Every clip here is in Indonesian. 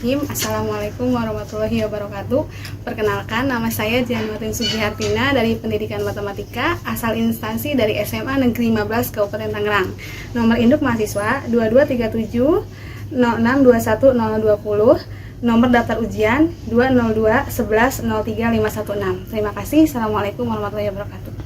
Bismillahirrahmanirrahim. Assalamualaikum warahmatullahi wabarakatuh. Perkenalkan, nama saya Jihan Martin Sugihartina dari Pendidikan Matematika, asal instansi dari SMA Negeri 15 Kabupaten Tangerang. Nomor induk mahasiswa 2237 0621 020. Nomor daftar ujian 202 11 03 516. Terima kasih. Assalamualaikum warahmatullahi wabarakatuh.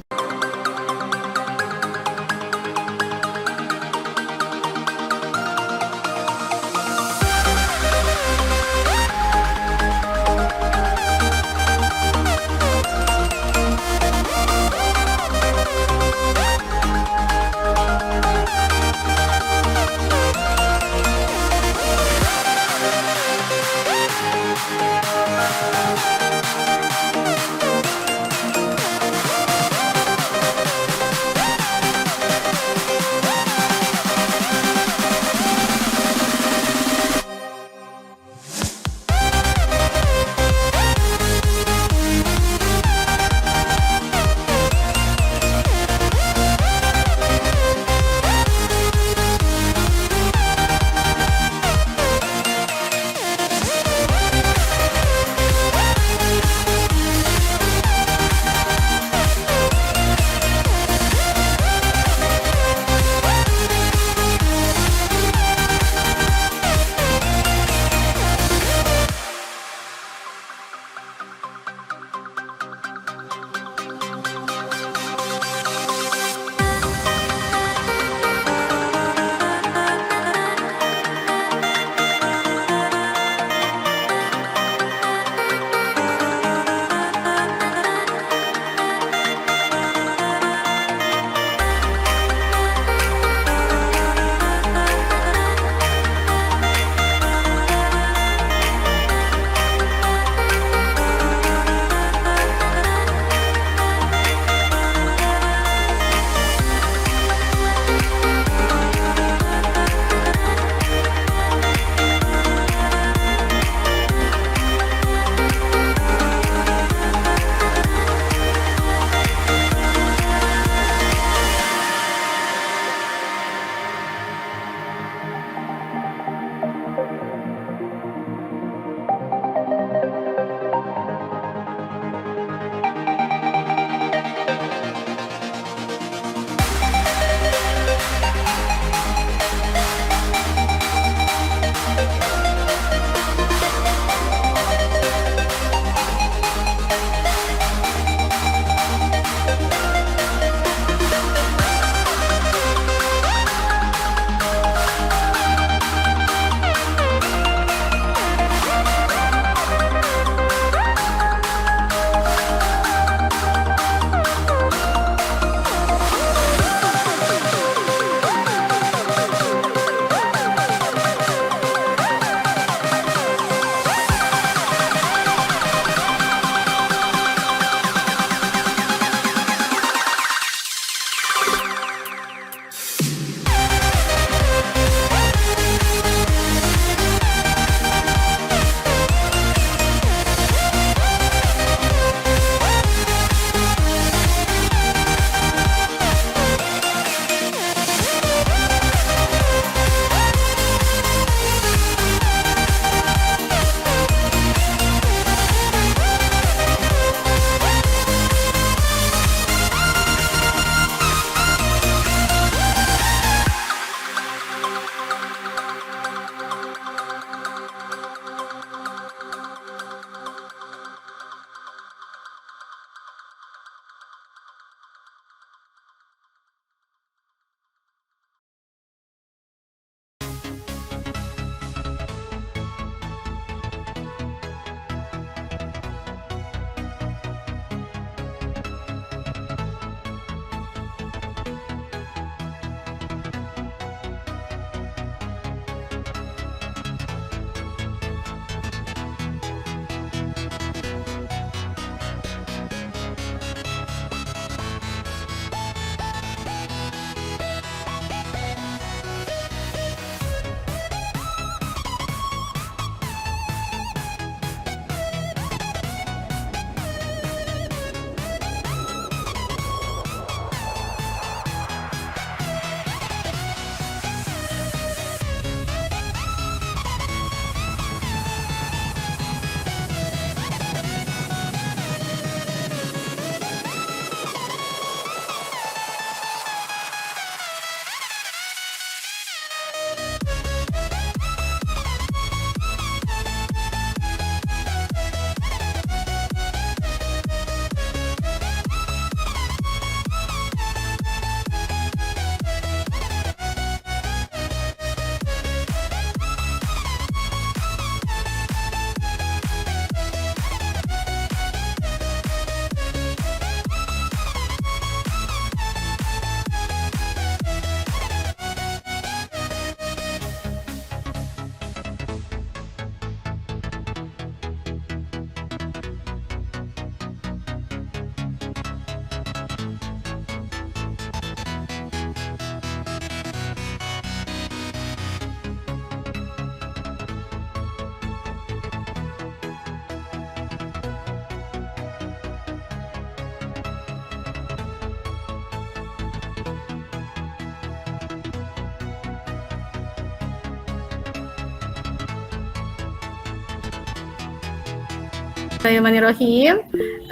Bismillahirrahmanirrahim.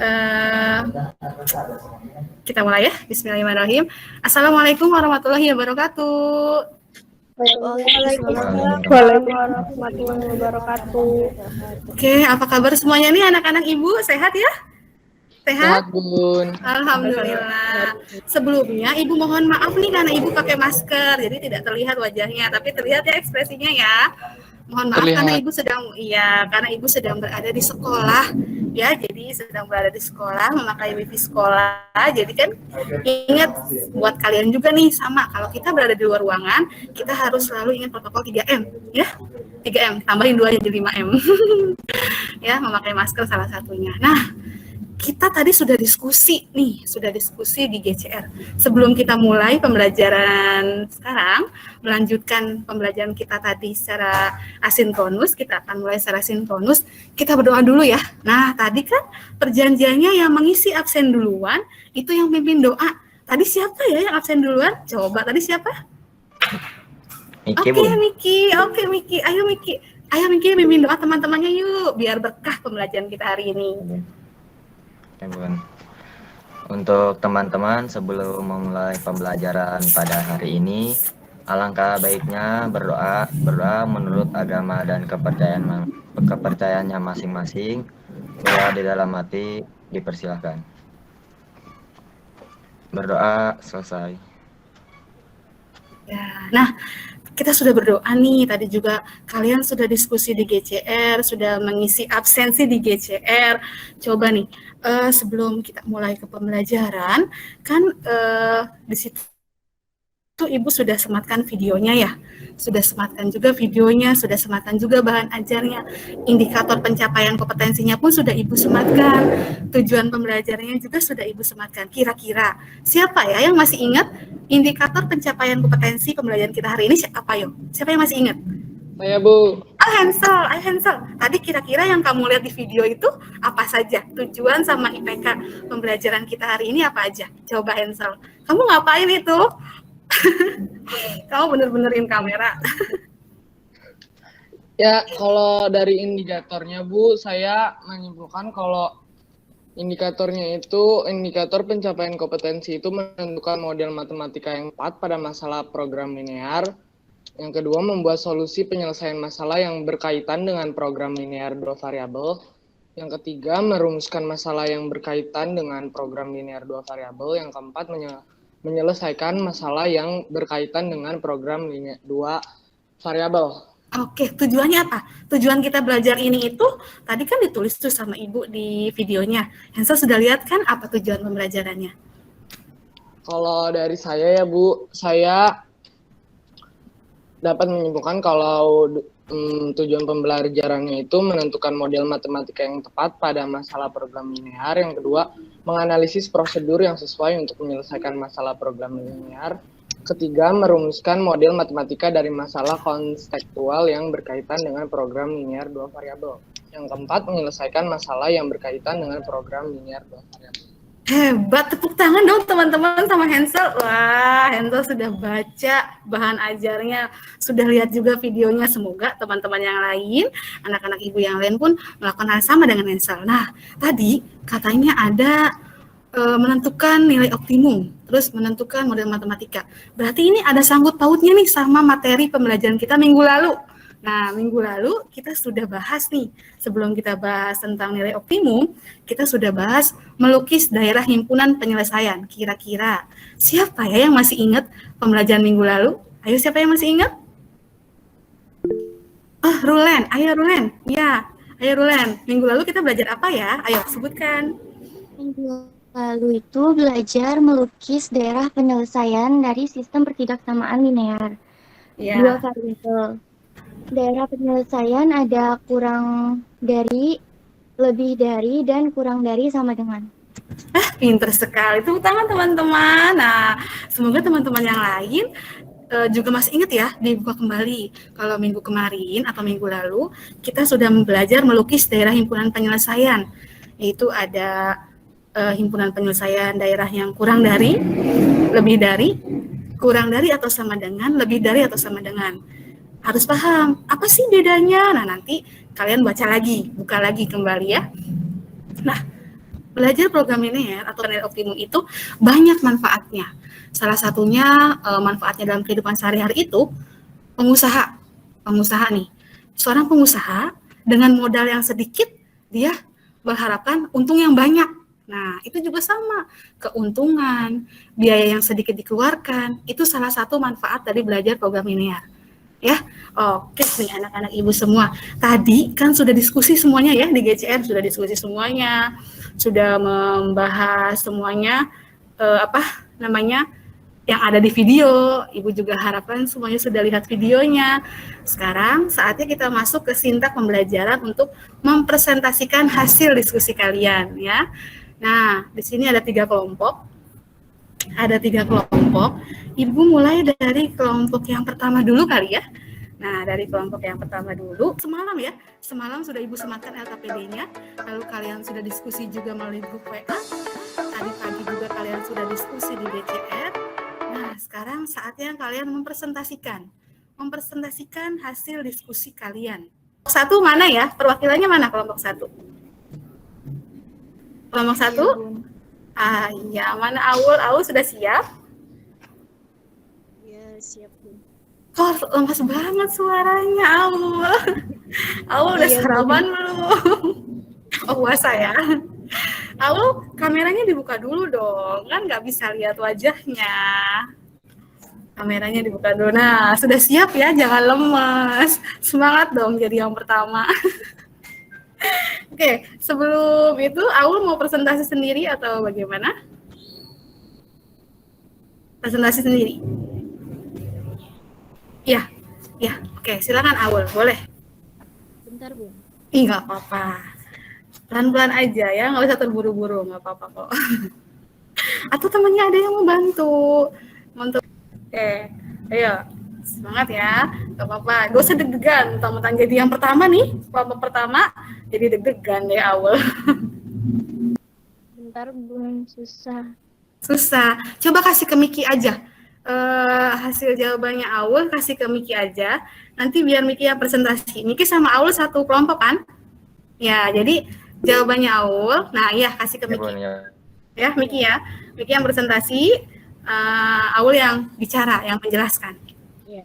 Eh, kita mulai ya. Bismillahirrahmanirrahim. Assalamualaikum warahmatullahi wabarakatuh. Waalaikumsalam warahmatullahi wabarakatuh. Oke, apa kabar semuanya nih anak-anak ibu? Sehat ya? Sehat? Sehat, Bun. Alhamdulillah. Sebelumnya ibu mohon maaf nih karena ibu pakai masker, jadi tidak terlihat wajahnya, tapi terlihat ya ekspresinya ya. Mohon maaf Terlihat. karena ibu sedang berada di sekolah ya, jadi sedang berada di sekolah memakai wifi sekolah. Jadi kan ingat buat kalian juga nih sama, kalau kita berada di luar ruangan kita harus selalu ingat protokol 3M ya. 3M tambahin 2 jadi 5M. Ya, memakai masker salah satunya. Nah, kita tadi sudah diskusi di GCR. Sebelum kita mulai pembelajaran sekarang, melanjutkan pembelajaran kita tadi secara asinkronus, kita akan mulai secara sinkronus. Kita berdoa dulu ya. Nah, tadi kan perjanjiannya yang mengisi absen duluan, itu yang pimpin doa. Tadi siapa ya yang absen duluan? Coba tadi siapa? Oke, Miki. Ayo Miki pimpin doa teman-temannya yuk, biar berkah pembelajaran kita hari ini. Ya, Bun. Untuk teman-teman sebelum memulai pembelajaran pada hari ini, alangkah baiknya berdoa menurut agama dan kepercayaannya masing-masing. Doa di dalam hati dipersilahkan. Berdoa selesai. Ya, nah kita sudah berdoa nih, tadi juga kalian sudah diskusi di GCR, sudah mengisi absensi di GCR. Coba nih, sebelum kita mulai ke pembelajaran, kan di situ ibu sudah sematkan videonya ya, sudah sematkan juga bahan ajarnya, indikator pencapaian kompetensinya pun sudah ibu sematkan, tujuan pembelajarannya juga sudah ibu sematkan. Kira-kira siapa ya yang masih ingat indikator pencapaian kompetensi pembelajaran kita hari ini? Siapa yang masih ingat? Saya, Bu. Hensel. Tadi kira-kira yang kamu lihat di video itu apa saja? Tujuan sama IPK pembelajaran kita hari ini apa aja? Coba Hensel. Kamu ngapain itu? Kamu bener-benerin kamera. Ya, kalau dari indikatornya, Bu, saya menyimpulkan kalau indikatornya itu, indikator pencapaian kompetensi itu menentukan model matematika yang tepat pada masalah program linear. Yang kedua, membuat solusi penyelesaian masalah yang berkaitan dengan program linear 2 variabel. Yang ketiga, merumuskan masalah yang berkaitan dengan program linear 2 variabel. Yang keempat, menyelesaikan masalah yang berkaitan dengan program linear 2 variabel. Oke, tujuannya apa? Tujuan kita belajar ini itu tadi kan ditulis tuh sama ibu di videonya. Hensel sudah lihat kan apa tujuan pembelajarannya? Kalau dari saya ya, Bu, saya dapat menyimpulkan kalau tujuan pembelajarannya itu menentukan model matematika yang tepat pada masalah program linear. Yang kedua, menganalisis prosedur yang sesuai untuk menyelesaikan masalah program linear. Ketiga, merumuskan model matematika dari masalah konstekstual yang berkaitan dengan program linear 2 variabel. Yang keempat, menyelesaikan masalah yang berkaitan dengan program linear 2 variabel. Hebat, tepuk tangan dong teman-teman sama Hensel. Wah, Hensel sudah baca bahan ajarnya, sudah lihat juga videonya. Semoga teman-teman yang lain, anak-anak ibu yang lain pun melakukan hal sama dengan Hensel. Nah, tadi katanya ada menentukan nilai optimum, terus menentukan model matematika. Berarti ini ada sangkut pautnya nih sama materi pembelajaran kita minggu lalu. Nah, minggu lalu kita sudah bahas nih, sebelum kita bahas tentang nilai optimum, kita sudah bahas melukis daerah himpunan penyelesaian. Kira-kira siapa ya yang masih ingat pembelajaran minggu lalu? Ayo, siapa yang masih ingat? Rulen. Ayo Rulen. Ya, ayo Rulen. Minggu lalu kita belajar apa ya? Ayo, sebutkan. Minggu lalu itu belajar melukis daerah penyelesaian dari sistem pertidaksamaan linear. Ya. 2 variabel. Daerah penyelesaian ada kurang dari, lebih dari, dan kurang dari sama dengan. Pinter sekali. Tepuk tangan teman-teman. Nah, semoga teman-teman yang lain juga masih ingat ya, dibuka kembali. Kalau minggu kemarin atau minggu lalu, kita sudah belajar melukis daerah himpunan penyelesaian. Yaitu ada himpunan penyelesaian daerah yang kurang dari, lebih dari, kurang dari atau sama dengan, lebih dari atau sama dengan. Harus paham, apa sih bedanya? Nah, nanti kalian baca lagi, buka lagi kembali ya. Nah, belajar program linear atau nilai optimum itu banyak manfaatnya. Salah satunya manfaatnya dalam kehidupan sehari-hari itu pengusaha nih. Seorang pengusaha dengan modal yang sedikit dia mengharapkan untung yang banyak. Nah, itu juga sama. Keuntungan, biaya yang sedikit dikeluarkan, itu salah satu manfaat dari belajar program linear. Ya, oke nih anak-anak ibu semua. Tadi kan sudah diskusi semuanya ya di GCR, sudah diskusi semuanya, sudah membahas semuanya apa namanya yang ada di video. Ibu juga harapkan semuanya sudah lihat videonya. Sekarang saatnya kita masuk ke sintak pembelajaran untuk mempresentasikan hasil diskusi kalian ya. Nah, di sini ada 3 kelompok. Ada 3 kelompok. Ibu mulai dari kelompok yang pertama dulu kali ya. Nah, dari kelompok yang pertama dulu, semalam ya, semalam sudah Ibu sematkan LKPD-nya, lalu kalian sudah diskusi juga melalui grup WA, tadi pagi juga kalian sudah diskusi di BCR. Nah, sekarang saatnya kalian mempresentasikan hasil diskusi kalian. Satu mana ya? Perwakilannya mana kelompok 1? Kelompok 1? Ya, mana Aul sudah siap? Ya, siap, Bu. Kok lemas banget suaranya, Aul udah sarapan belum? Oh, puasa ya. Aul, kameranya dibuka dulu dong, kan nggak bisa lihat wajahnya. Kameranya dibuka dulu. Nah, sudah siap ya, jangan lemas. Semangat dong jadi yang pertama. Oke, sebelum itu Aul mau presentasi sendiri atau bagaimana? Presentasi sendiri. Ya, oke, silakan Aul, boleh. Bentar, Bu. Ih, nggak apa-apa. Pelan-pelan aja ya, nggak usah terburu-buru, nggak apa-apa kok. Atau temannya ada yang mau bantu. Oke, ayo, semangat ya, nggak apa-apa. Gak usah deg-degan, mentang-mentang jadi yang pertama nih, kelompok pertama, jadi deg-degan deh Aul. Bentar, Bu, Susah. Coba kasih ke Miki aja. Hasil jawabannya Aul kasih ke Miki aja. Nanti biar Miki yang presentasi. Miki sama Aul satu kelompok kan? Ya, jadi jawabannya Aul. Nah, iya kasih ke Miki. Ya, Miki ya. Miki yang presentasi, Aul yang bicara, yang menjelaskan. Iya.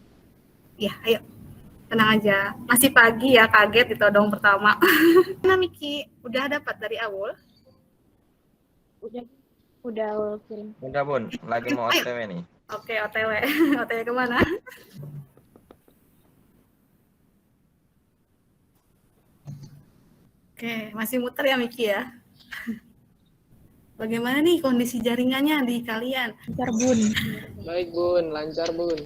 Ya, ayo. Tenang aja. Masih pagi ya, kaget ditodong pertama. Nah, Miki, udah dapat dari Aul? Udah Aul kirim. Udah Bun, lagi mau OTW nih. Oke, OTW. OTW kemana? Oke, masih muter ya Miki ya? Bagaimana nih kondisi jaringannya di kalian? Bentar, Bun. Baik Bun, lancar Bun.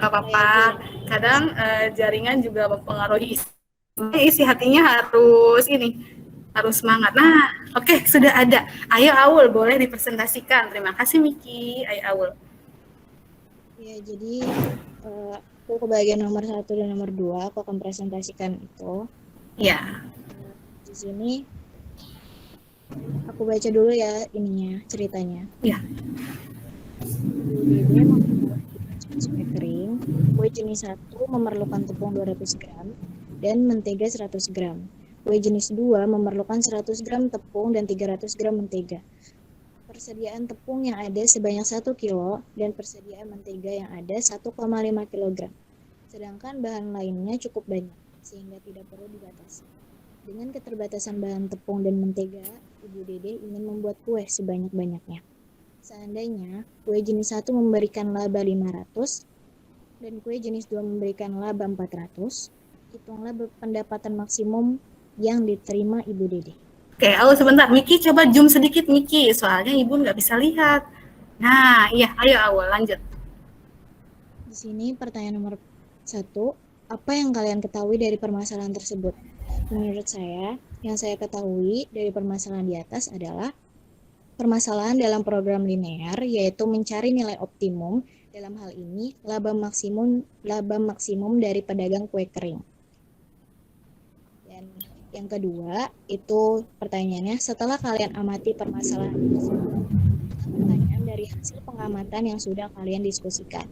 Gak apa-apa, kadang jaringan juga mempengaruhi isi hatinya harus semangat. Nah, oke, sudah ada. Ayo Aul, boleh dipresentasikan. Terima kasih Miki. Ayo Aul. Ya, jadi aku ke bagian nomor 1 dan nomor 2, aku akan presentasikan itu. Ya. Di sini aku baca dulu ya ininya, ceritanya. Ya. Dede membuat kue kering. Kue jenis 1 memerlukan tepung 200 gram dan mentega 100 gram. Kue jenis 2 memerlukan 100 gram tepung dan 300 gram mentega. Persediaan tepung yang ada sebanyak 1 kilo dan persediaan mentega yang ada 1,5 kg. Sedangkan bahan lainnya cukup banyak, sehingga tidak perlu dibatasi. Dengan keterbatasan bahan tepung dan mentega, Ibu Dede ingin membuat kue sebanyak-banyaknya. Seandainya kue jenis 1 memberikan laba 500 dan kue jenis 2 memberikan laba 400, hitunglah pendapatan maksimum yang diterima Ibu Dede. Oke, Aul sebentar. Miki coba zoom sedikit Miki, soalnya Ibu nggak bisa lihat. Nah, iya, ayo Aul lanjut. Di sini pertanyaan nomor 1, apa yang kalian ketahui dari permasalahan tersebut? Menurut saya, yang saya ketahui dari permasalahan di atas adalah permasalahan dalam program linear, yaitu mencari nilai optimum, dalam hal ini laba maksimum dari pedagang kue kering. Dan yang kedua, itu pertanyaannya, setelah kalian amati permasalahan tersebut, pertanyaan dari hasil pengamatan yang sudah kalian diskusikan.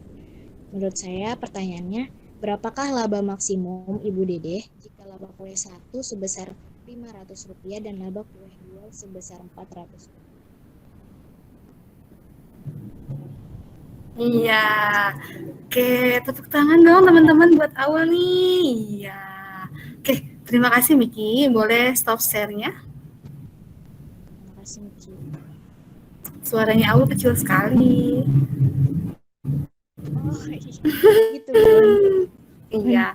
Menurut saya pertanyaannya, Berapakah laba maksimum Ibu Dedeh jika laba kue 1 sebesar Rp500 dan laba kue 2 sebesar Rp400? Iya. Oke, tepuk tangan dong teman-teman buat Aul nih. Iya. Oke, terima kasih Miki. Boleh stop share-nya? Terima kasih, Miki. Suaranya Aul kecil sekali. Oh, gitu, Bun. Iya.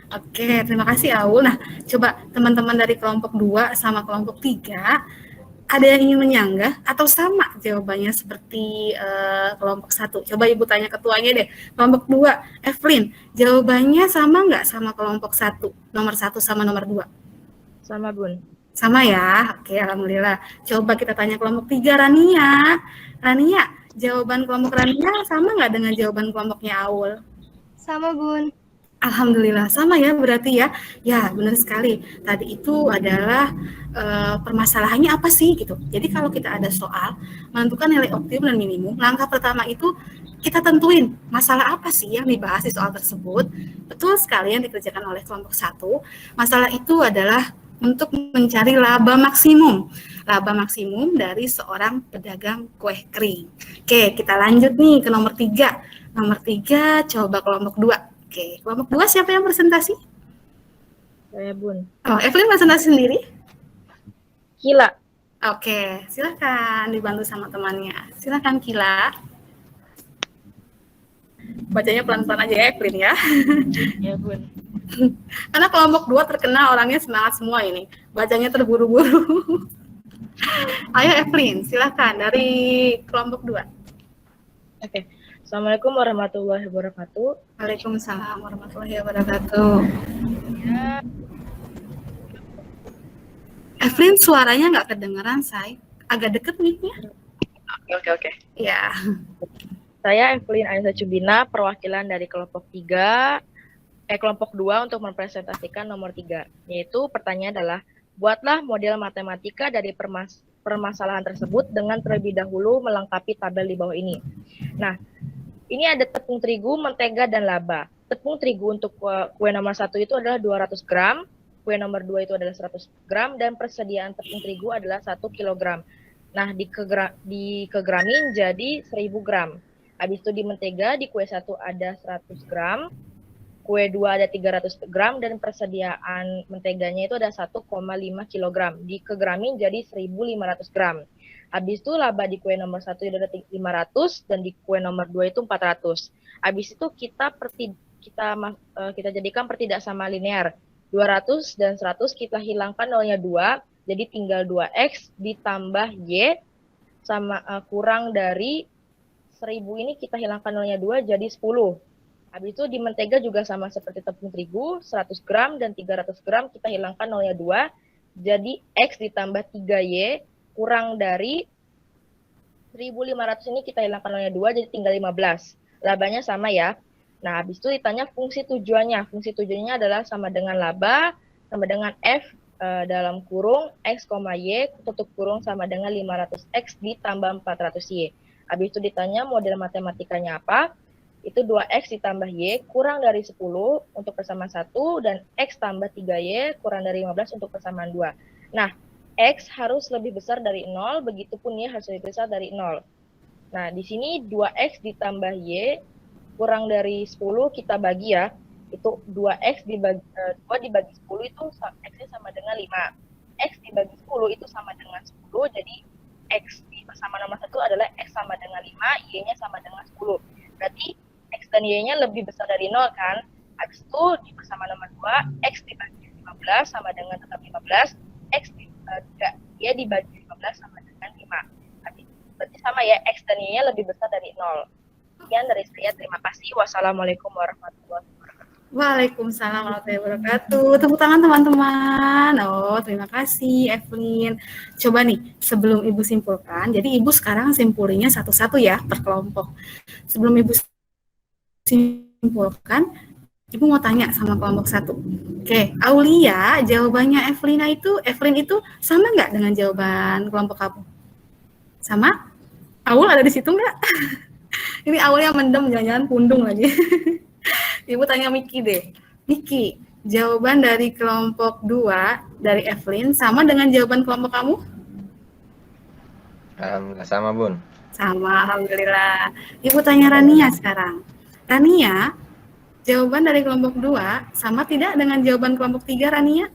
Oke, terima kasih Aul. Nah, coba teman-teman dari kelompok 2 sama kelompok 3 ada yang ingin menyanggah atau sama jawabannya seperti kelompok 1? Coba Ibu tanya ketuanya deh. Kelompok 2, Evelyn, jawabannya sama nggak sama kelompok 1? Nomor 1 sama nomor 2? Sama, Bun. Sama ya? Oke, alhamdulillah. Coba kita tanya kelompok 3, Rania. Rania, jawaban kelompok Rania sama nggak dengan jawaban kelompoknya Aul? Sama, Bun. Alhamdulillah sama ya berarti ya. Ya benar sekali. Tadi itu adalah permasalahannya apa sih gitu. Jadi kalau kita ada soal menentukan nilai optimum dan minimum, langkah pertama itu kita tentuin masalah apa sih yang dibahas di soal tersebut. Betul sekali yang dikerjakan oleh kelompok 1. Masalah itu adalah untuk mencari laba maksimum. Laba maksimum dari seorang pedagang kue kering. Oke, kita lanjut nih ke nomor 3. Nomor 3 coba kelompok 2. Oke, kelompok 2 siapa yang presentasi? Saya, Bun. Oh, Evelyn presentasi sendiri? Kila. Oke, silakan dibantu sama temannya. Silakan Kila. Bacanya pelan-pelan aja ya, Evelyn ya. Ya, Bun. Karena kelompok 2 terkenal orangnya semangat semua ini. Bacanya terburu-buru. Ayo Evelyn, silakan dari kelompok 2. Oke. Assalamualaikum warahmatullahi wabarakatuh. Waalaikumsalam warahmatullahi wabarakatuh. Ya, Evelyn suaranya nggak kedengeran, Say. Agak deket mic-nya. oke. Ya. Saya Evelyn Anissa Cubina, perwakilan dari kelompok 2 untuk mempresentasikan nomor 3. Yaitu pertanyaan adalah, buatlah model matematika dari permasalahan tersebut dengan terlebih dahulu melengkapi tabel di bawah ini. Nah, ini ada tepung terigu, mentega, dan laba. Tepung terigu untuk kue nomor 1 itu adalah 200 gram, kue nomor 2 itu adalah 100 gram, dan persediaan tepung terigu adalah 1 kilogram. Nah, dikegramin jadi 1000 gram. Habis itu di mentega, di kue 1 ada 100 gram, kue 2 ada 300 gram, dan persediaan menteganya itu ada 1,5 kilogram. Dikegramin jadi 1500 gram. Habis itu laba di kue nomor 1 itu ada 500 dan di kue nomor 2 itu 400. Habis itu kita jadikan pertidak sama linear. 200 dan 100 kita hilangkan nolnya 2, jadi tinggal 2x ditambah y sama kurang dari 1000 ini kita hilangkan nolnya 2 jadi 10. Habis itu di mentega juga sama seperti tepung terigu, 100 gram dan 300 gram kita hilangkan nolnya 2, jadi x ditambah 3y kurang dari 1500 ini kita hilangkan nolnya 2, jadi tinggal 15. Labanya sama ya. Nah, habis itu ditanya fungsi tujuannya. Fungsi tujuannya adalah sama dengan laba, sama dengan f dalam kurung x, y, tutup kurung sama dengan 500x ditambah 400y. Habis itu ditanya model matematikanya apa. Itu 2x ditambah y kurang dari 10 untuk persamaan 1 dan x tambah 3y kurang dari 15 untuk persamaan 2. Nah, x harus lebih besar dari 0, begitupun y harus lebih besar dari 0. Nah, di sini 2x ditambah y kurang dari 10 kita bagi ya. Itu 2x dibagi 2 dibagi 10 itu x-nya sama dengan 5. X dibagi 10 itu sama dengan 10, jadi x di persamaan nomor 1 adalah x sama dengan 5, y-nya sama dengan 10. Berarti x dan y-nya lebih besar dari 0 kan? Habis itu di persamaan nomor 2, x dibagi 15 sama dengan tetap 15, x y dibagi 15 sama dengan 5. Berarti sama ya, x dan y-nya lebih besar dari 0. Sekian dari saya, terima kasih. Wassalamualaikum warahmatullahi wabarakatuh. Waalaikumsalam warahmatullahi wabarakatuh. Tepuk tangan teman-teman. Oh, terima kasih Evelyn. Coba nih, sebelum Ibu simpulkan, jadi Ibu sekarang simpulinya satu-satu ya, per kelompok. Sebelum Ibu simpulkan, Ibu mau tanya sama kelompok 1. Oke, Aulia, jawabannya Evelyn itu sama nggak dengan jawaban kelompok kamu? Sama? Aul ada di situ nggak? Ini Aul yang mendem, jangan-jangan pundung lagi. Ibu tanya Miki deh. Miki, jawaban dari kelompok 2 dari Evelyn sama dengan jawaban kelompok kamu? Alhamdulillah sama Bun. Sama, alhamdulillah. Ibu tanya Rania sekarang. Rania, jawaban dari kelompok 2 sama tidak dengan jawaban kelompok 3, Rania?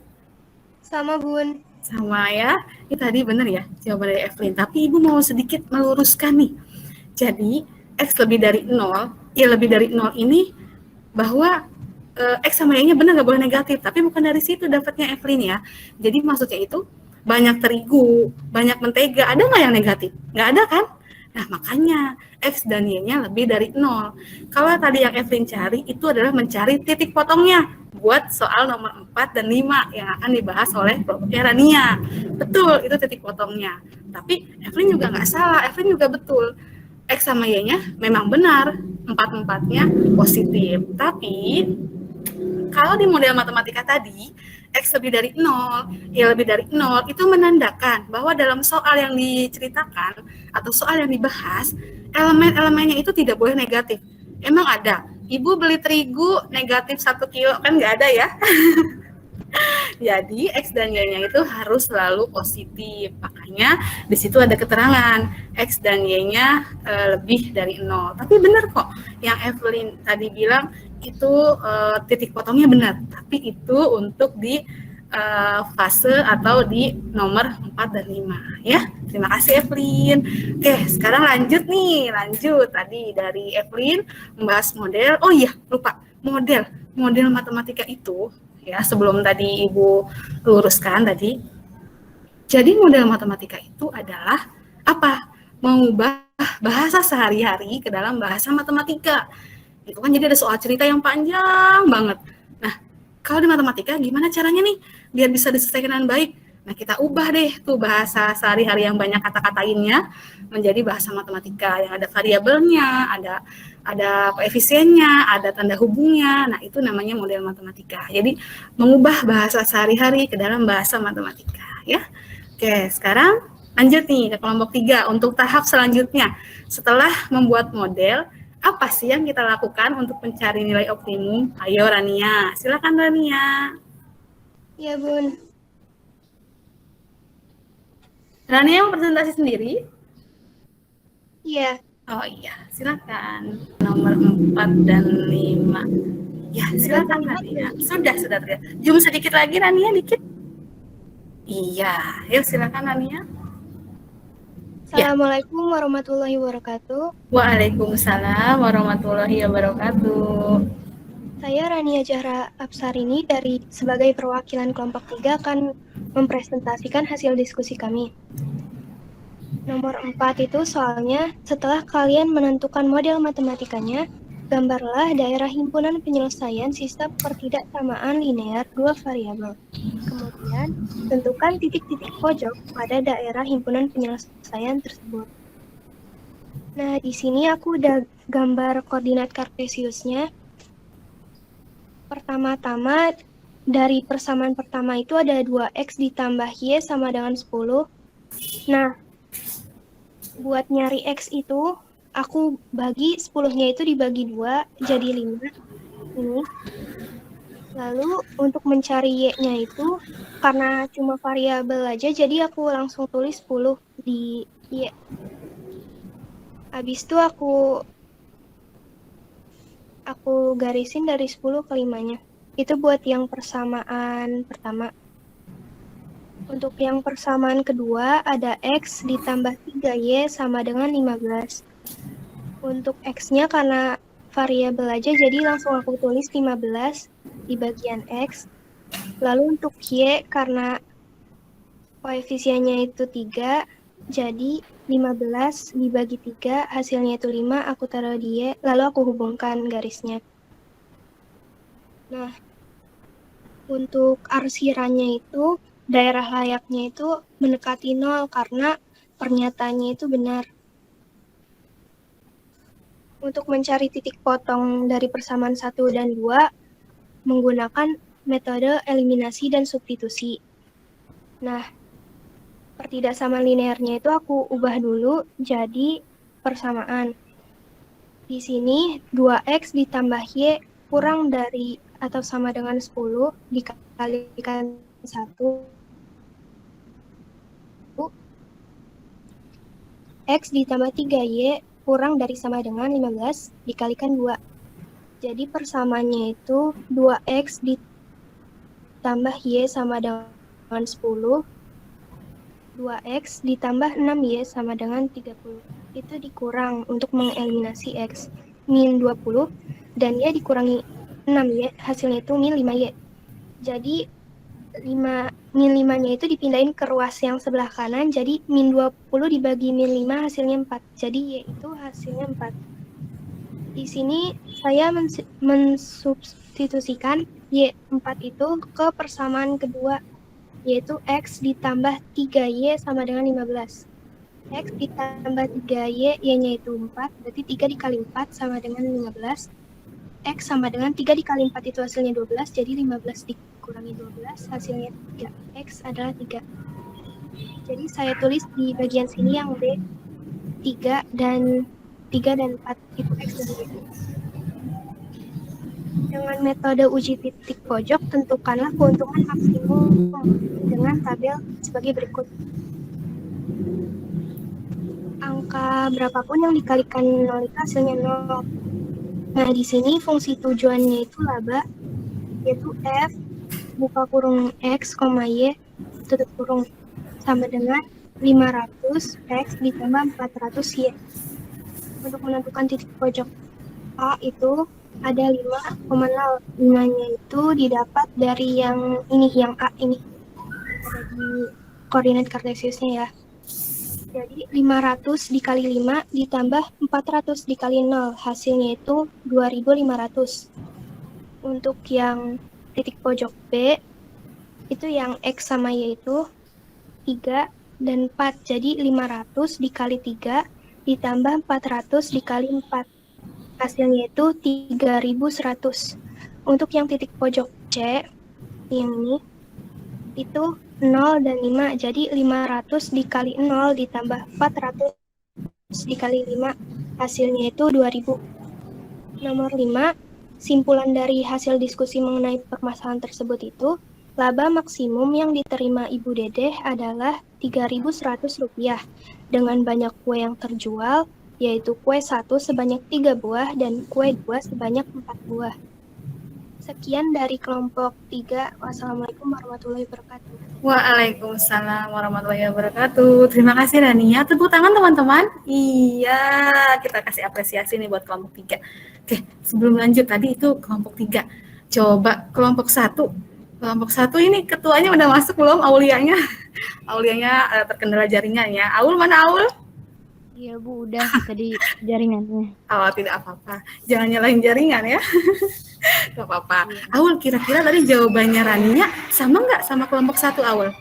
Sama, Bun. Sama ya. Ini tadi benar ya jawaban dari Evelyn. Tapi Ibu mau sedikit meluruskan nih. Jadi, X lebih dari 0, ya lebih dari 0 ini bahwa X sama Y-nya benar nggak boleh negatif. Tapi bukan dari situ dapatnya Evelyn ya. Jadi maksudnya itu banyak terigu, banyak mentega. Ada nggak yang negatif? Nggak ada kan? Nah, makanya X dan Y-nya lebih dari 0. Kalau tadi yang Evelyn cari, itu adalah mencari titik potongnya buat soal nomor 4 dan 5 yang akan dibahas oleh kelompoknya Rania. Betul, itu titik potongnya. Tapi Evelyn juga nggak salah, Evelyn juga betul. X sama Y-nya memang benar, 4-4-nya positif. Tapi, kalau di model matematika tadi, X lebih dari 0, Y lebih dari 0, itu menandakan bahwa dalam soal yang diceritakan atau soal yang dibahas, elemen-elemennya itu tidak boleh negatif. Emang ada? Ibu beli terigu negatif 1 kilo, kan nggak ada ya? Jadi X dan Y-nya itu harus selalu positif. Makanya di situ ada keterangan X dan Y-nya lebih dari 0. Tapi benar kok yang Evelyn tadi bilang itu titik potongnya benar. Tapi itu untuk di fase atau di nomor 4 dan 5 ya. Terima kasih Evelyn. Oke, sekarang lanjut nih. Lanjut tadi dari Evelyn membahas model. Oh iya, lupa. Model matematika itu ya, sebelum tadi Ibu luruskan tadi. Jadi model matematika itu adalah apa? Mengubah bahasa sehari-hari ke dalam bahasa matematika. Itu kan jadi ada soal cerita yang panjang banget. Nah, kalau di matematika gimana caranya nih biar bisa diselesaikan dengan baik? Nah, kita ubah deh tuh bahasa sehari-hari yang banyak kata-katainnya menjadi bahasa matematika yang ada variabelnya, ada koefisiennya, ada tanda hubungnya. Nah, itu namanya model matematika. Jadi, mengubah bahasa sehari-hari ke dalam bahasa matematika, ya. Oke, sekarang lanjut nih ke kelompok 3 untuk tahap selanjutnya. Setelah membuat model, apa sih yang kita lakukan untuk mencari nilai optimum? Ayo Rania, silakan Rania. Ya, Bun. Rania mau presentasi sendiri? Iya. Oh iya, silakan. Nomor 4 dan 5. Ya, silakan Rania. Sudah terlihat. Zoom sedikit lagi Rania, dikit. Iya, yuk silakan Rania. Assalamualaikum warahmatullahi wabarakatuh. Waalaikumsalam warahmatullahi wabarakatuh. Saya Rania Zahra Absarini dari sebagai perwakilan kelompok 3 akan mempresentasikan hasil diskusi kami. Nomor 4 itu soalnya, setelah kalian menentukan model matematikanya, gambarlah daerah himpunan penyelesaian sistem pertidaksamaan linear dua variabel. Kemudian, tentukan titik-titik pojok pada daerah himpunan penyelesaian tersebut. Nah, di sini aku udah gambar koordinat kartesiusnya. Pertama-tama, dari persamaan pertama itu ada 2x ditambah y sama dengan 10. Nah, buat nyari x itu, aku bagi 10-nya itu dibagi 2, jadi 5. Ini. Lalu, untuk mencari y-nya itu, karena cuma variabel aja, jadi aku langsung tulis 10 di y. Habis itu aku garisin dari 10 ke 5-nya. Itu buat yang persamaan pertama. Untuk yang persamaan kedua, ada X ditambah 3Y sama dengan 15. Untuk X-nya karena variabel aja, jadi langsung aku tulis 15 di bagian X. Lalu untuk Y, karena koefisiennya itu 3, jadi 15 dibagi 3, hasilnya itu 5, aku taruh di Y, lalu aku hubungkan garisnya. Nah, untuk arsirannya itu, daerah layaknya itu mendekati 0 karena pernyataannya itu benar. Untuk mencari titik potong dari persamaan 1 dan 2, menggunakan metode eliminasi dan substitusi. Nah, pertidaksamaan linearnya itu aku ubah dulu jadi persamaan. Di sini 2x ditambah y kurang dari atau sama dengan 10 dikalikan 1 X ditambah 3Y kurang dari sama dengan 15 dikalikan 2. Jadi persamaannya itu 2X ditambah Y sama dengan 10. 2X ditambah 6Y sama dengan 30. Itu dikurang untuk mengeliminasi X. Min 20 dan Y dikurangi 6Y, hasilnya itu min 5Y. Jadi min 5-nya itu dipindahin ke ruas yang sebelah kanan, jadi min 20 dibagi min 5 hasilnya 4. Jadi Y itu hasilnya 4. Di sini saya mensubstitusikan Y4 itu ke persamaan kedua, yaitu X ditambah 3Y sama dengan 15. X ditambah 3Y, Y-nya itu 4, berarti 3 dikali 4 sama dengan 15. X sama dengan 3 dikali 4 itu hasilnya 12, jadi 15 dikurangi 12 hasilnya 3. X adalah 3. Jadi saya tulis di bagian sini yang B 3 dan 4 itu X dan Y. Dengan metode uji titik pojok, tentukanlah keuntungan maksimum dengan tabel sebagai berikut. Angka berapapun yang dikalikan 0 itu hasilnya 0. Nah, di sini fungsi tujuannya itu laba, yaitu F buka kurung X, Y, tutup kurung sama dengan 500 X ditambah 400 Y. Untuk menentukan titik pojok A itu ada 5,0. 5-nya itu didapat dari yang ini, yang A ini. Ada di koordinat kartesiusnya ya. Jadi 500 dikali 5 ditambah 400 dikali 0. Hasilnya itu 2500. Untuk yang titik pojok B, itu yang X sama Y itu 3 dan 4. Jadi 500 dikali 3 ditambah 400 dikali 4. Hasilnya itu 3100. Untuk yang titik pojok C, yang ini, itu 0 dan 5, jadi 500 dikali 0 ditambah 400 dikali 5, hasilnya itu 2000. Nomor 5, simpulan dari hasil diskusi mengenai permasalahan tersebut itu, laba maksimum yang diterima Ibu Dedeh adalah Rp3.100 dengan banyak kue yang terjual, yaitu kue 1 sebanyak 3 buah dan kue 2 sebanyak 4 buah. Sekian dari kelompok 3. Wassalamualaikum warahmatullahi wabarakatuh. Waalaikumsalam warahmatullahi wabarakatuh. Terima kasih Rania. Tepuk tangan teman-teman. Iya, kita kasih apresiasi nih buat kelompok 3. Oke, sebelum lanjut tadi itu kelompok 3. Coba kelompok 1. Kelompok 1 ini ketuanya udah masuk belum, Aulianya? Aulianya terkendala jaringan ya. Aul mana Aul? Iya Bu, udah tadi jaringannya. Oh, tidak apa-apa. Jangan nyalahin jaringan ya. Gak apa-apa. Aul, kira-kira tadi jawabannya Rania sama nggak sama kelompok 1 Aul?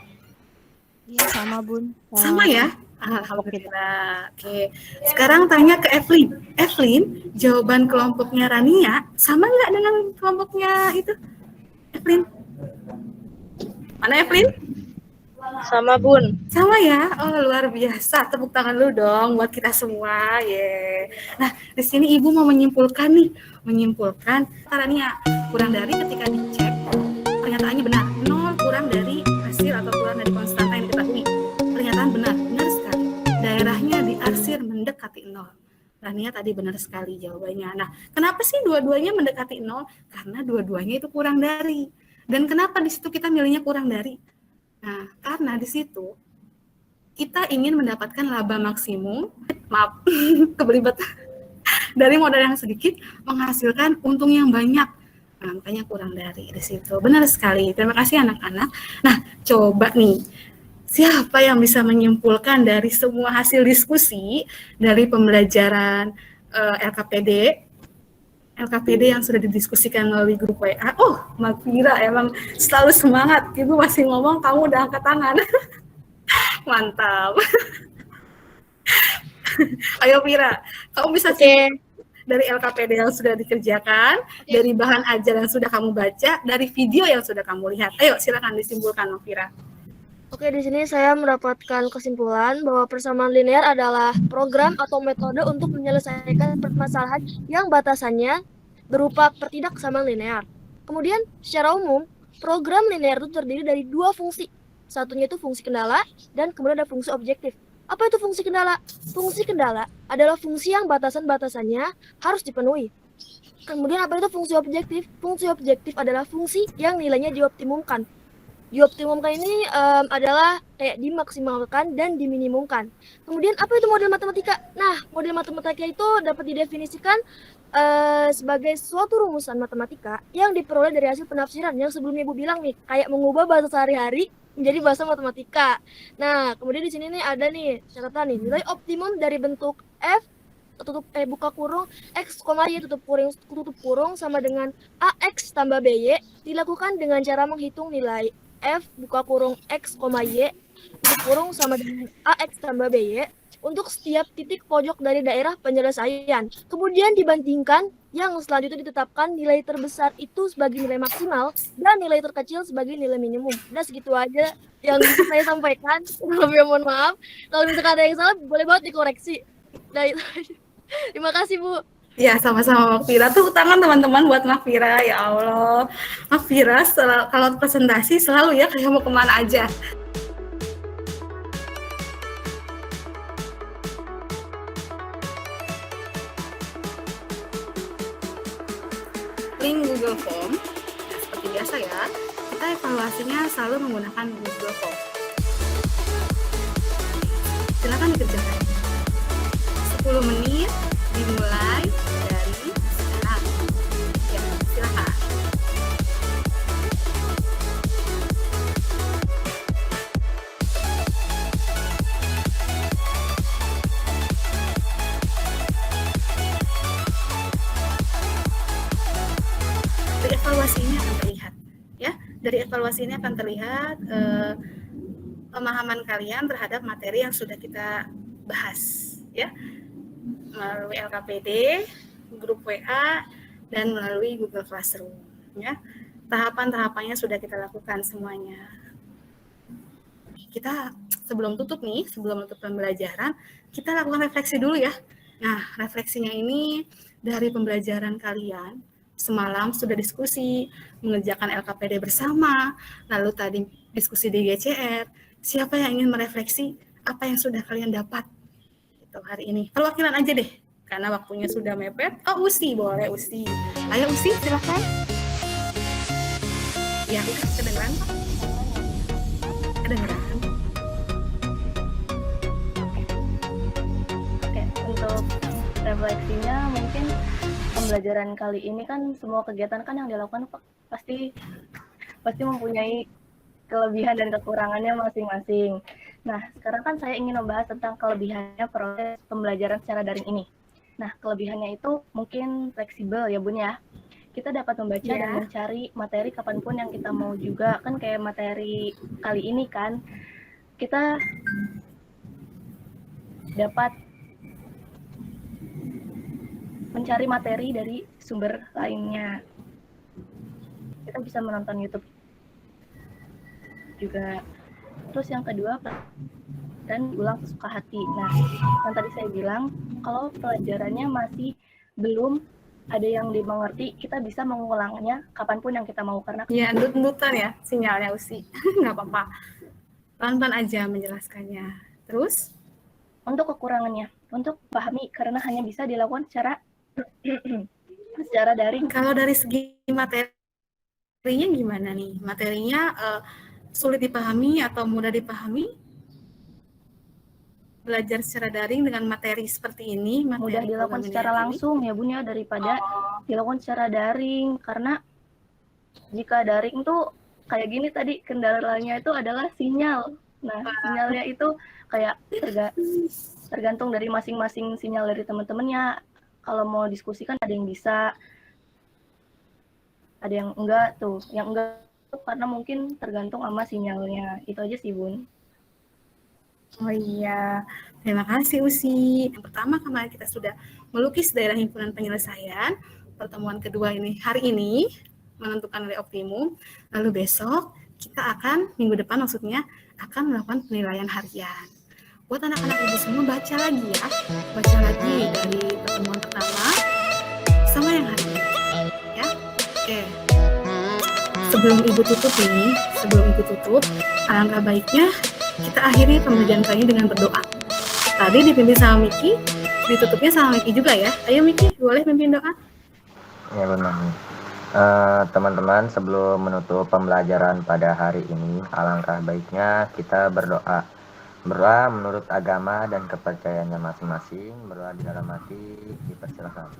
Iya sama Bun. Sama ya? Alhamdulillah. Oke. Sekarang tanya ke Evelyn. Evelyn, jawaban kelompoknya Rania sama nggak dengan kelompoknya itu? Evelyn? Mana Evelyn? Sama Bun. Sama ya? Oh, luar biasa. Tepuk tangan dulu dong buat kita semua. Nah, di sini Ibu mau menyimpulkan nih. Menyimpulkan Rania kurang dari ketika dicek pernyataannya benar. 0 kurang dari hasil atau kurang dari konstanta yang diketahui. Pernyataan benar sekali. Daerahnya diarsir mendekati 0. Rania tadi benar sekali jawabannya. Nah, kenapa sih dua-duanya mendekati 0? Karena dua-duanya itu kurang dari. Dan kenapa di situ kita milihnya kurang dari? Nah, karena di situ kita ingin mendapatkan laba maksimum, kebelibet, dari modal yang sedikit menghasilkan untung yang banyak. Nah, makanya kurang dari di situ. Benar sekali. Terima kasih anak-anak. Nah, coba nih, siapa yang bisa menyimpulkan dari semua hasil diskusi dari pembelajaran LKPD yang sudah didiskusikan melalui grup WA. Oh, Mbak Fira emang selalu semangat. Ibu masih ngomong, kamu udah angkat tangan. Mantap. Ayo Fira, kamu bisa dari LKPD yang sudah dikerjakan, dari bahan ajar yang sudah kamu baca, dari video yang sudah kamu lihat. Ayo silakan disimpulkan, Mbak Fira. Oke, di sini saya mendapatkan kesimpulan bahwa persamaan linear adalah program atau metode untuk menyelesaikan permasalahan yang batasannya berupa pertidak kesamaan linear. Kemudian, secara umum, program linear itu terdiri dari dua fungsi. Satunya itu fungsi kendala, dan kemudian ada fungsi objektif. Apa itu fungsi kendala? Fungsi kendala adalah fungsi yang batasan-batasannya harus dipenuhi. Kemudian apa itu fungsi objektif? Fungsi objektif adalah fungsi yang nilainya dioptimumkan. Dioptimumkan ini adalah kayak dimaksimalkan dan diminimumkan. Kemudian apa itu model matematika? Nah, model matematika itu dapat didefinisikan sebagai suatu rumusan matematika yang diperoleh dari hasil penafsiran yang sebelumnya Ibu bilang nih, kayak mengubah bahasa sehari-hari menjadi bahasa matematika. Nah, kemudian di sini nih ada nih catatan nih, nilai optimum dari bentuk f buka kurung x, y tutup kurung sama dengan ax tambah by dilakukan dengan cara menghitung nilai f buka kurung x, y tutup kurung sama dengan ax tambah by untuk setiap titik pojok dari daerah penyelesaian. Kemudian dibandingkan yang selanjutnya ditetapkan nilai terbesar itu sebagai nilai maksimal dan nilai terkecil sebagai nilai minimum. Udah segitu aja yang bisa saya sampaikan. Mohon maaf. Kalau misalkan ada yang salah boleh banget dikoreksi. Nah, itu aja. Terima kasih, Bu. Ya, sama-sama Makfira. Tuh tangan teman-teman buat Makfira. Ya Allah. Makfira kalau presentasi selalu ya kayak mau kemana aja. Link Google Form. Ya, seperti biasa ya, kita evaluasinya selalu menggunakan Google Form. Silakan dikerjakan. 10 menit dimulai dari sekarang. Ya, silakan. Dari evaluasi ini akan terlihat, ya. Dari evaluasi ini akan terlihat pemahaman kalian terhadap materi yang sudah kita bahas, ya, melalui LKPD, grup WA, dan melalui Google Classroom. Ya, tahapan-tahapannya sudah kita lakukan semuanya. Kita sebelum tutup pembelajaran, kita lakukan refleksi dulu ya. Nah, refleksinya ini dari pembelajaran kalian. Semalam sudah diskusi, mengerjakan LKPD bersama, lalu tadi diskusi di GCR. Siapa yang ingin merefleksi apa yang sudah kalian dapat hari ini? Perwakilan aja deh, karena waktunya sudah mepet. Oh, Usi, boleh Usi. Ayo Usi, silakan. Ya, kedengeran? Kedengeran. Oke, untuk refleksinya mungkin pembelajaran kali ini kan semua kegiatan kan yang dilakukan pasti mempunyai kelebihan dan kekurangannya masing-masing. Nah, sekarang kan saya ingin membahas tentang kelebihannya proses pembelajaran secara daring ini. Nah, kelebihannya itu mungkin fleksibel ya Bun ya. Kita dapat membaca dan mencari materi kapanpun yang kita mau juga. Kan kayak materi kali ini kan, kita dapat mencari materi dari sumber lainnya. Kita bisa menonton YouTube juga. Terus yang kedua, dan ulang sesuka hati. Nah, yang tadi saya bilang, kalau pelajarannya masih belum ada yang dimengerti, kita bisa mengulangnya kapanpun yang kita mau. Karena ya, ndut-ndutan ya sinyalnya Usi. Nggak apa-apa. Pelan-pelan aja menjelaskannya. Terus? Untuk kekurangannya, untuk pahami karena hanya bisa dilakukan secara daring. Kalau dari segi materinya gimana nih? Materinya sulit dipahami atau mudah dipahami? Belajar secara daring dengan materi seperti ini, mudah dilakukan secara langsung ya Bun ya, daripada dilakukan secara daring. Karena jika daring tuh kayak gini tadi, kendalanya itu adalah sinyal. Nah, sinyalnya itu kayak tergantung dari masing-masing sinyal dari teman-temannya. Kalau mau diskusi kan ada yang bisa, ada yang enggak tuh. Yang enggak tuh karena mungkin tergantung sama sinyalnya. Itu aja sih Bun. Oh iya, terima kasih Usi. Yang pertama kemarin kita sudah melukis daerah himpunan penyelesaian. Pertemuan kedua ini hari ini menentukan nilai optimum. Lalu besok kita akan, minggu depan maksudnya, akan melakukan penilaian harian. Buat anak-anak ibu semua baca lagi ya. Baca lagi dari pertemuan pertama sama yang hari ini. Oke. Sebelum Ibu tutup nih, alangkah baiknya kita akhiri pembelajaran kali ini dengan berdoa. Tadi dipimpin sama Miki, ditutupnya sama Miki juga ya. Ayo Miki, boleh pimpin doa? Ya benar. Teman-teman, sebelum menutup pembelajaran pada hari ini, alangkah baiknya kita berdoa. Berdoa menurut agama dan kepercayaannya masing-masing. Berdoa di dalam hati, dipersilakan.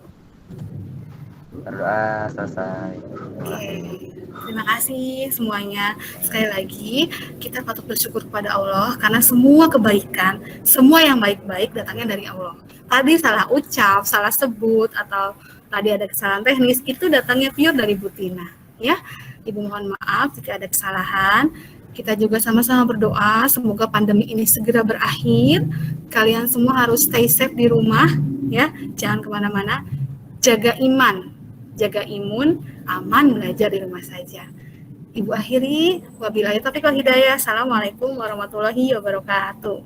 Berdoa selesai. Terima kasih semuanya. Sekali lagi, kita patut bersyukur kepada Allah karena semua kebaikan, semua yang baik-baik datangnya dari Allah. Tadi salah ucap, salah sebut, atau tadi ada kesalahan teknis, itu datangnya pure dari Bu Tina. Ya, Ibu mohon maaf jika ada kesalahan. Kita juga sama-sama berdoa, semoga pandemi ini segera berakhir. Kalian semua harus stay safe di rumah, ya, jangan kemana-mana. Jaga iman, jaga imun, aman belajar di rumah saja. Ibu akhiri, wabillahi taufiq wal hidayah. Assalamualaikum warahmatullahi wabarakatuh.